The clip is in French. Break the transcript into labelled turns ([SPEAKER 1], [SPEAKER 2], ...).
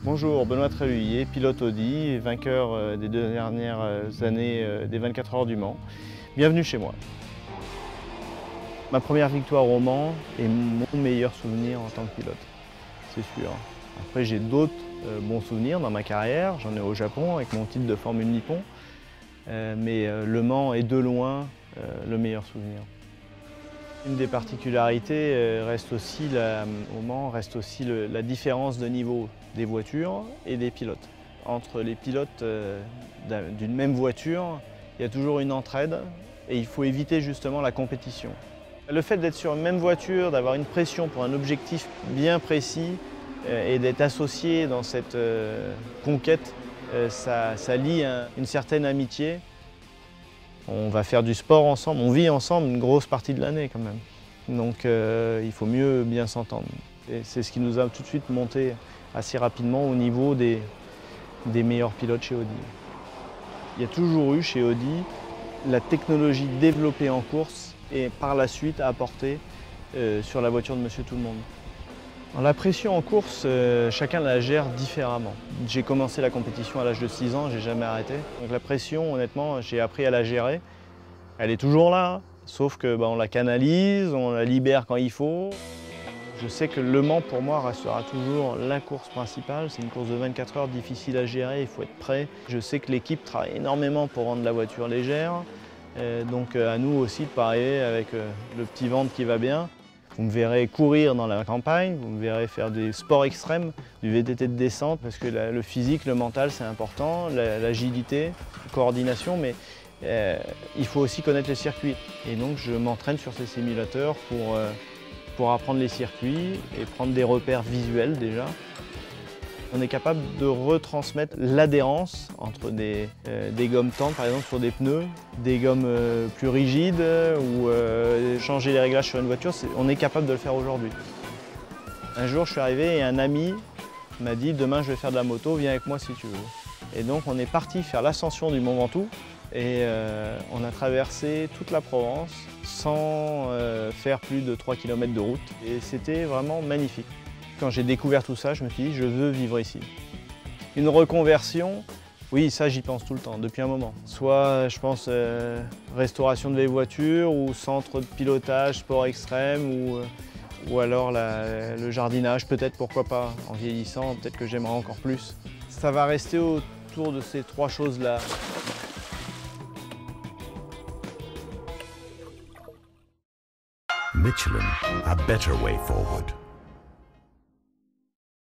[SPEAKER 1] Bonjour, Benoît Tréluillet, pilote Audi et vainqueur des 2 dernières années des 24 heures du Mans. Bienvenue chez moi. Ma première victoire au Mans est mon meilleur souvenir en tant que pilote, c'est sûr. Après j'ai d'autres bons souvenirs dans ma carrière, j'en ai au Japon avec mon titre de Formule Nippon, mais Le Mans est de loin le meilleur souvenir. Une des particularités au Mans reste aussi la différence de niveau des voitures et des pilotes. Entre les pilotes d'une même voiture, il y a toujours une entraide et il faut éviter justement la compétition. Le fait d'être sur une même voiture, d'avoir une pression pour un objectif bien précis et d'être associé dans cette conquête, ça lie une certaine amitié. On va faire du sport ensemble, on vit ensemble une grosse partie de l'année quand même. Donc il faut mieux bien s'entendre. Et c'est ce qui nous a tout de suite monté assez rapidement au niveau des meilleurs pilotes chez Audi. Il y a toujours eu chez Audi la technologie développée en course et par la suite apportée sur la voiture de Monsieur Tout-le-Monde. La pression en course, chacun la gère différemment. J'ai commencé la compétition à l'âge de 6 ans, j'ai jamais arrêté. Donc la pression, honnêtement, j'ai appris à la gérer. Elle est toujours là, sauf que on la canalise, on la libère quand il faut. Je sais que Le Mans, pour moi, restera toujours la course principale. C'est une course de 24 heures difficile à gérer, il faut être prêt. Je sais que l'équipe travaille énormément pour rendre la voiture légère. Donc à nous aussi de parier avec le petit ventre qui va bien. Vous me verrez courir dans la campagne, vous me verrez faire des sports extrêmes, du VTT de descente, parce que le physique, le mental, c'est important, l'agilité, la coordination, mais il faut aussi connaître les circuits. Et donc je m'entraîne sur ces simulateurs pour apprendre les circuits et prendre des repères visuels déjà. On est capable de retransmettre l'adhérence entre des gommes tendres, par exemple sur des pneus, des gommes plus rigides ou changer les réglages sur une voiture. On est capable de le faire aujourd'hui. Un jour, je suis arrivé et un ami m'a dit « Demain, je vais faire de la moto, viens avec moi si tu veux ». Et donc, on est parti faire l'ascension du Mont Ventoux et on a traversé toute la Provence sans faire plus de 3 km de route. Et c'était vraiment magnifique. Quand j'ai découvert tout ça, je me suis dit, je veux vivre ici. Une reconversion, oui, ça j'y pense tout le temps, depuis un moment. Soit, je pense, restauration de vieilles voitures ou centre de pilotage, sport extrême ou alors le jardinage, peut-être, pourquoi pas. En vieillissant, peut-être que j'aimerais encore plus. Ça va rester autour de ces 3 choses-là.
[SPEAKER 2] Michelin, a better way forward.